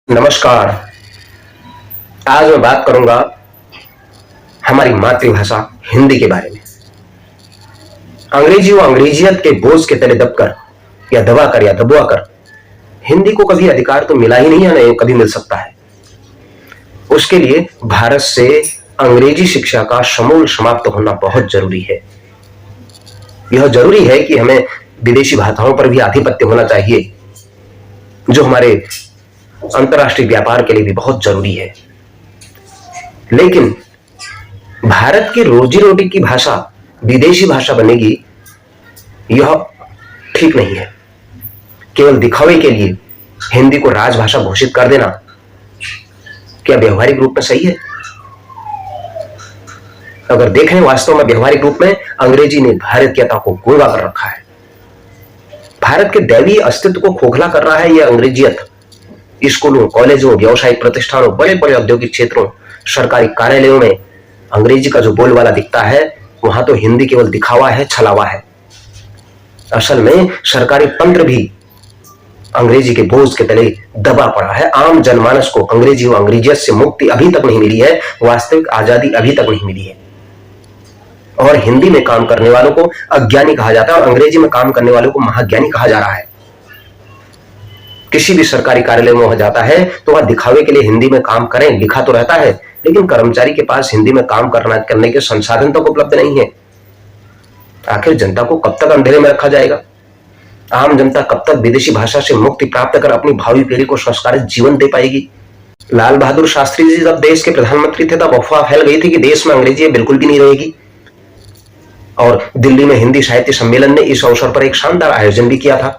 नमस्कार। आज मैं बात करूंगा हमारी मातृभाषा हिंदी के बारे में। अंग्रेजी व अंग्रेजियत के बोझ के तले दबकर या दबाकर या दबवाकर हिंदी को कभी अधिकार तो मिला ही नहीं है, नहीं कभी मिल सकता है। उसके लिए भारत से अंग्रेजी शिक्षा का समूल समाप्त होना बहुत जरूरी है। यह जरूरी है कि हमें विदेशी भाषाओं पर भी आधिपत्य होना चाहिए, जो हमारे अंतर्राष्ट्रीय व्यापार के लिए भी बहुत जरूरी है। लेकिन भारत की रोजी रोटी की भाषा विदेशी भाषा बनेगी, यह ठीक नहीं है। केवल दिखावे के लिए हिंदी को राजभाषा घोषित कर देना क्या व्यवहारिक रूप में सही है? अगर देखें वास्तव में व्यवहारिक रूप में अंग्रेजी ने भारतीयता को गुणगा कर रखा है। भारत के दैवीय अस्तित्व को खोखला कर रहा है यह अंग्रेजियत। स्कूलों, कॉलेजों, व्यावसायिक प्रतिष्ठानों, बड़े बड़े औद्योगिक क्षेत्रों, सरकारी कार्यालयों में अंग्रेजी का जो बोलबाला दिखता है, वहां तो हिंदी केवल दिखावा है, छलावा है। असल में सरकारी तंत्र भी अंग्रेजी के बोझ के तले दबा पड़ा है। आम जनमानस को अंग्रेजी व अंग्रेजियत से मुक्ति अभी तक नहीं मिली है, वास्तविक आजादी अभी तक नहीं मिली है। और हिंदी में काम करने वालों को अज्ञानी कहा जाता है और अंग्रेजी में काम करने वालों को महाज्ञानी कहा जा रहा है। किसी भी सरकारी कार्यालय में वह जाता है तो वह दिखावे के लिए हिंदी में काम करें, लिखा तो रहता है, लेकिन कर्मचारी के पास हिंदी में काम करने के संसाधन तक उपलब्ध नहीं है। आखिर जनता को कब तक अंधेरे में रखा जाएगा? आम जनता कब तक विदेशी भाषा से मुक्ति प्राप्त कर अपनी भावी पीढ़ी को संस्कारित जीवन दे पाएगी? लाल बहादुर शास्त्री जी जब देश के प्रधानमंत्री थे तब अफवाह फैल गई थी कि देश में अंग्रेजी बिल्कुल भी नहीं रहेगी, और दिल्ली में हिंदी साहित्य सम्मेलन ने इस अवसर पर एक शानदार आयोजन भी किया था।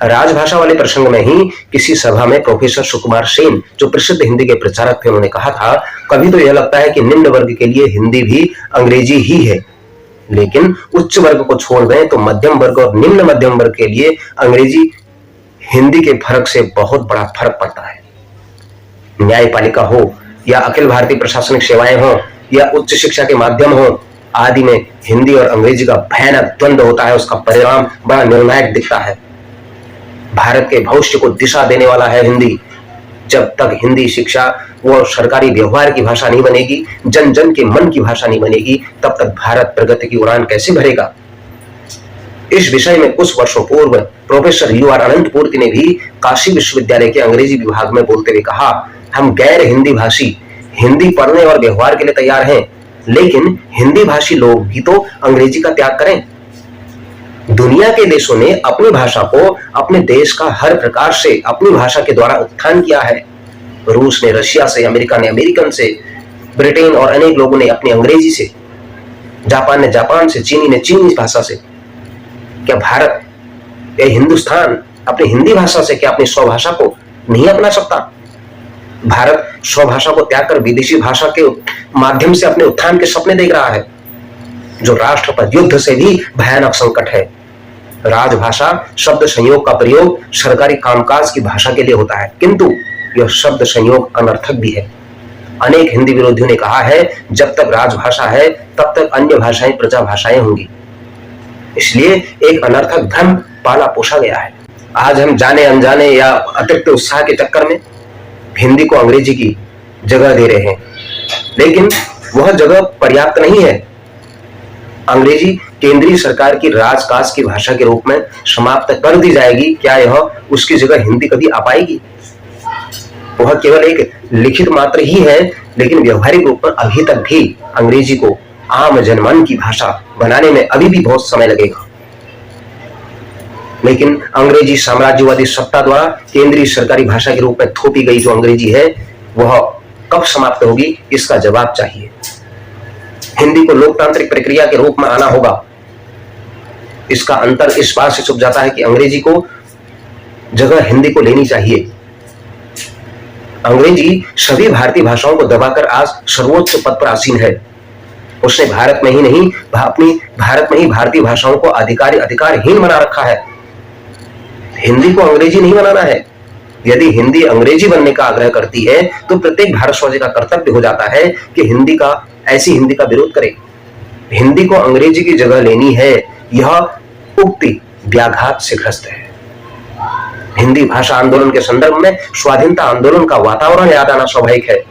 राजभाषा वाले प्रसंग में ही किसी सभा में प्रोफेसर सुकुमार सेन, जो प्रसिद्ध हिंदी के प्रचारक थे, उन्होंने कहा था, कभी तो यह लगता है कि निम्न वर्ग के लिए हिंदी भी अंग्रेजी ही है, लेकिन उच्च वर्ग को छोड़ दें तो मध्यम वर्ग और निम्न मध्यम वर्ग के लिए अंग्रेजी हिंदी के फर्क से बहुत बड़ा फर्क पड़ता है। न्यायपालिका हो या अखिल भारतीय प्रशासनिक सेवाएं हो या उच्च शिक्षा के माध्यम हो आदि में हिंदी और अंग्रेजी का भयानक द्वंद्व होता है। उसका परिणाम बड़ा निर्णायक दिखता है। भारत के भविष्य को दिशा देने वाला है हिंदी। जब तक हिंदी शिक्षा वो सरकारी व्यवहार की भाषा नहीं बनेगी, जन जन के मन की भाषा नहीं बनेगी, तब तक भारत प्रगति की उड़ान कैसे भरेगा? इस विषय में कुछ वर्षों पूर्व प्रोफेसर UR अनंतपूर्ति ने भी काशी विश्वविद्यालय के अंग्रेजी विभाग में बोलते हुए कहा, हम गैर हिंदी भाषी हिंदी पढ़ने और व्यवहार के लिए तैयार हैं, लेकिन हिंदी भाषी लोग भी तो अंग्रेजी का त्याग करें। दुनिया के देशों ने अपनी भाषा को अपने देश का हर प्रकार से अपनी भाषा के द्वारा उत्थान किया है। रूस ने रशिया से, अमेरिका ने अमेरिकन से, ब्रिटेन और अनेक लोगों ने अपनी अंग्रेजी से, जापान ने जापान से, चीनी ने चीनी भाषा से। क्या भारत या हिंदुस्तान अपनी हिंदी भाषा से क्या अपनी स्वभाषा को नहीं अपना सकता? भारत स्वभाषा को त्याग कर विदेशी भाषा के माध्यम से अपने उत्थान के सपने देख रहा है, जो राष्ट्र पर युद्ध से भी भयानक संकट है। राजभाषा शब्द संयोग का प्रयोग सरकारी कामकाज की भाषा के लिए होता है, किंतु यह शब्द संयोग अनर्थक भी है। अनेक हिंदी विरोधियों ने कहा है, जब तक राजभाषा है तब तक अन्य भाषाएं प्रजा भाषाएं होंगी। इसलिए एक अनर्थक भ्रम पाला पोषा गया है। आज हम जाने अनजाने या अतिरिक्त उत्साह के चक्कर में हिंदी को अंग्रेजी की जगह दे रहे हैं, लेकिन वह जगह पर्याप्त नहीं है। अंग्रेजी केंद्रीय सरकार की राजकाज की भाषा के रूप में समाप्त कर दी जाएगी, क्या यह उसकी जगह हिंदी कभी आ पाएगी? वह केवल एक लिखित मात्र ही है, लेकिन व्यवहारिक रूप में अभी तक भी अंग्रेजी को आम जनमन की भाषा बनाने में अभी भी बहुत समय लगेगा। लेकिन अंग्रेजी साम्राज्यवादी सत्ता द्वारा केंद्रीय सरकारी भाषा के रूप में थोपी गई जो अंग्रेजी है, वह कब समाप्त होगी, इसका जवाब चाहिए। हिंदी को लोकतांत्रिक प्रक्रिया के रूप में आना होगा। इसका अंतर इस बात से छुप जाता है कि अंग्रेजी को जगह हिंदी को लेनी चाहिए। अंग्रेजी सभी भारतीय भाषाओं को दबाकर आज सर्वोच्च पद पर आसीन है। उसने भारत में ही नहीं, अपनी भारत में ही भारतीय भाषाओं को अधिकारहीन बना रखा है। हिंदी को अंग्रेजी नहीं बनाना है। यदि हिंदी अंग्रेजी बनने का आग्रह करती है तो प्रत्येक भारतवासी का कर्तव्य हो जाता है कि ऐसी हिंदी का विरोध करे। हिंदी को अंग्रेजी की जगह लेनी है, यह उक्ति व्याघात से ग्रस्त है। हिंदी भाषा आंदोलन के संदर्भ में स्वाधीनता आंदोलन का वातावरण याद आना स्वाभाविक है।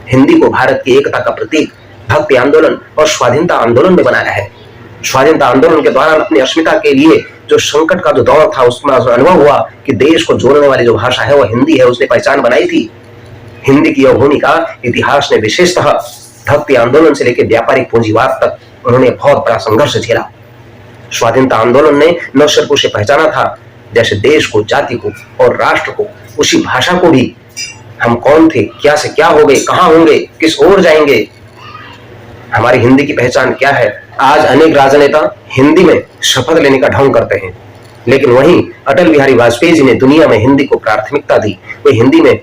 हिंदी को भारत की एकता का प्रतीक, भक्ति आंदोलन और स्वाधीनता आंदोलन में बनाया है। स्वाधीनता आंदोलन के दौरान अपनी अस्मिता के लिए जो संकट का जो दौर था, उसमें अनुभव हुआ कि देश को जोड़ने वाली जो भाषा है वो हिंदी है, उसने पहचान बनाई थी। हिंदी की यह भूमिका इतिहास ने विशेषतः भक्ति आंदोलन से लेकर व्यापारिक पूंजीवाद तक उन्होंने बहुत बड़ा संघर्ष झेला। स्वाधीनता आंदोलन ने न सिर्फ उसे पहचाना था, जैसे देश को, जाति को और राष्ट्र को, उसी भाषा को भी, हम कौन थे, क्या से क्या हो गए, कहां होंगे, किस ओर जाएंगे, हमारी हिंदी की पहचान क्या है। आज अनेक राजनेता हिंदी में शपथ लेने का ढंग करते हैं, लेकिन वहीं अटल बिहारी वाजपेयी जी ने दुनिया में हिंदी को प्राथमिकता दी। वे हिंदी में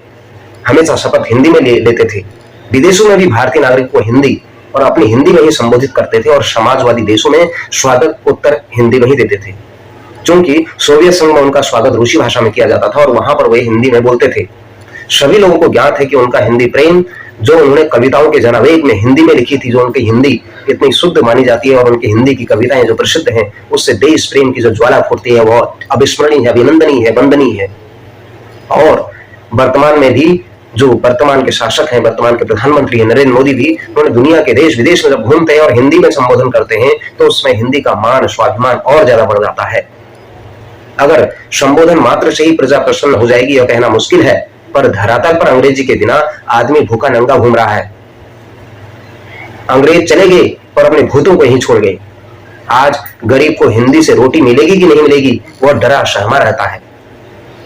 हमेशा शपथ हिंदी में लेते थे। विदेशों में भी भारतीय नागरिक को हिंदी और अपनी हिंदी में ही संबोधित करते थे और समाजवादी देशों में स्वागत उत्तर हिंदी में ही देते थे। क्योंकि सोवियत संघ में उनका स्वागत रूसी भाषा में किया जाता था और वहां पर वे हिंदी में बोलते थे। सभी लोगों को ज्ञात है कि उनका हिंदी प्रेम, जो उन्होंने कविताओं के जनावेग में हिंदी में लिखी थी, जो उनकी हिंदी इतनी शुद्ध मानी जाती है और उनकी हिंदी की कविताएं जो प्रसिद्ध हैं, उससे देश प्रेम की जो ज्वाला फूटती है, वह अविस्मरणीय है, अभिनंदनीय है, वंदनीय है। और वर्तमान में भी जो वर्तमान के शासक हैं, वर्तमान के प्रधानमंत्री हैं नरेंद्र मोदी भी, उन्होंने दुनिया के देश विदेश में जब घूमते हैं और हिंदी में संबोधन करते हैं, तो उसमें हिंदी का मान, स्वाभिमान और ज्यादा बढ़ जाता है। अगर संबोधन मात्र से ही प्रजा प्रसन्न हो जाएगी, यह कहना मुश्किल है, पर धरातल पर अंग्रेजी के बिना आदमी भूखा नंगा घूम रहा है। अंग्रेज चले गए और अपने भूतों को ही छोड़ गए। आज गरीब को हिंदी से रोटी मिलेगी कि नहीं मिलेगी, वह डरा सहमा रहता है।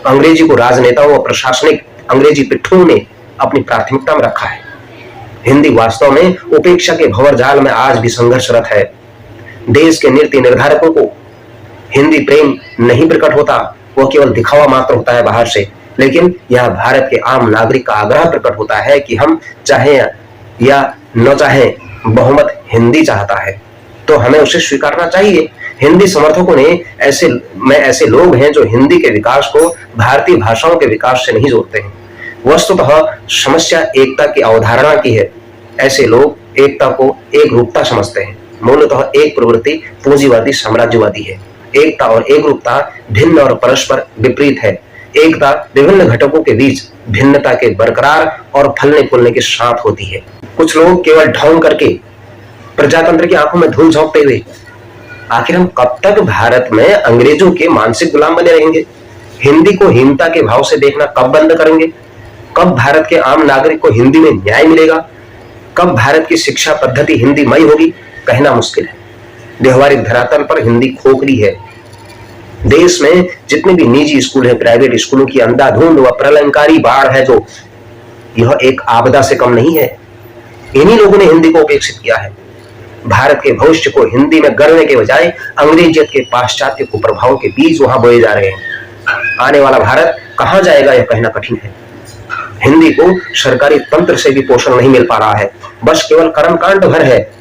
अंग्रेजी को राजनेताओं और प्रशासनिक अंग्रेजी पिट्ठुओं ने अपनी प्राथमिकता में रखा है। हिंदी वास्तव में उपेक्षा के भंवर जाल में आज भी संघर्षरत है। देश के नीति निर्धारकों को हिंदी प्रेम नहीं प्रकट होता, वह केवल दिखावा मात्र होता है बाहर से, लेकिन यह भारत के आम नागरिक का आग्रह प्रकट होता है कि हम चाहे या न चाहे, बहुमत हिंदी चाहता है, तो हमें उसे स्वीकारना चाहिए। हिंदी समर्थकों ने ऐसे लोग हैं जो हिंदी के विकास को भारतीय भाषाओं के विकास से नहीं जोड़ते हैं। वस्तुतः समस्या एकता की अवधारणा की है। ऐसे लोग एकता को एक रूपता समझते हैं। मूलतः एक प्रवृत्ति पूंजीवादी साम्राज्यवादी है। एकता और एकरूपता भिन्न और परस्पर विपरीत है। एकता विभिन्न घटकों के बीच भिन्नता के बरकरार और फलने फूलने के साथ होती है। कुछ लोग केवल ढोंग करके प्रजातंत्र की आंखों में धूल झोंकते हुए, आखिर हम कब तक भारत में अंग्रेजों के मानसिक गुलाम बने रहेंगे? हिंदी को हीनता के भाव से देखना कब बंद करेंगे? कब भारत के आम नागरिक को हिंदी में न्याय मिलेगा? कब भारत की शिक्षा पद्धति हिंदीमय होगी? कहना मुश्किल है। व्यवहारिक धरातल पर हिंदी खोखली है। देश में जितने भी निजी स्कूल हैं, प्राइवेट स्कूलों की अंधाधुंध व प्रलंकारी बाढ़ है, जो यह एक आपदा से कम नहीं है। इन्हीं लोगों ने हिंदी को उपेक्षित किया है। भारत के भविष्य को हिंदी में गढ़ने के बजाय अंग्रेजियत के पाश्चात्य कुप्रभाव के बीज वहां बोए जा रहे हैं। आने वाला भारत कहां जाएगा, यह कहना कठिन है। हिंदी को सरकारी तंत्र से भी पोषण नहीं मिल पा रहा है, बस केवल कर्मकांड भर है।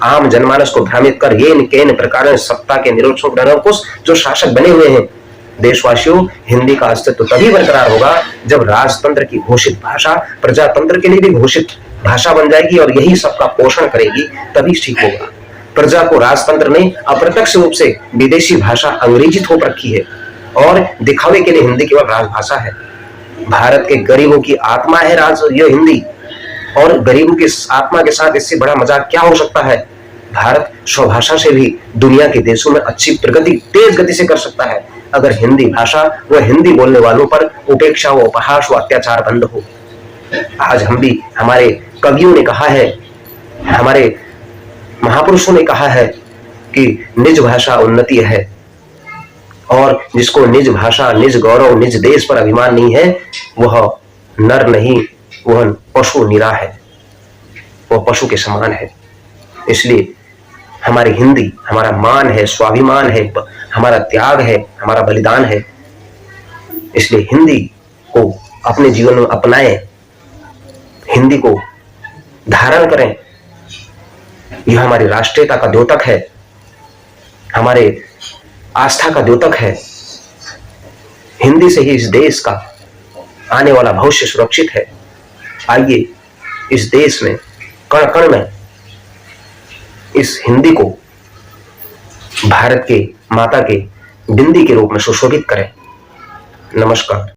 आम जनमानस को भ्रमित कर ये केन प्रकार सत्ता के निरंकुश जो शासक बने हुए हैं। देशवासियों, हिंदी का अस्तित्व तभी बरकरार होगा जब राजतंत्र की घोषित भाषा प्रजातंत्र के लिए भी घोषित भाषा बन जाएगी और यही सबका पोषण करेगी, तभी ठीक होगा। प्रजा को राजतंत्र ने अप्रत्यक्ष रूप से विदेशी भाषा अंग्रेजी थोप रखी है और दिखावे के लिए हिंदी केवल राजभाषा है। भारत के गरीबों की आत्मा है यह हिंदी, और गरीबों की आत्मा के साथ इससे बड़ा मजाक क्या हो सकता है। भारत स्वभाषा से भी दुनिया के देशों में अच्छी प्रगति तेज गति से कर सकता है, अगर हिंदी भाषा व हिंदी बोलने वालों पर उपेक्षा व उपहास व अत्याचार बंद हो। आज हम भी, हमारे कवियों ने कहा है, हमारे महापुरुषों ने कहा है कि निज भाषा उन्नति है, और जिसको निज भाषा, निज गौरव, निज देश पर अभिमान नहीं है, वह नर नहीं, वह पशु निरा है, वह पशु के समान है। इसलिए हमारी हिंदी हमारा मान है, स्वाभिमान है, हमारा त्याग है, हमारा बलिदान है। इसलिए हिंदी को अपने जीवन में अपनाएं, हिंदी को धारण करें। यह हमारी राष्ट्रीयता का द्योतक है, हमारे आस्था का द्योतक है। हिंदी से ही इस देश का आने वाला भविष्य सुरक्षित है। आइए इस देश में कण कण में इस हिंदी को भारत के माता के बिंदी के रूप में सुशोभित करें। नमस्कार।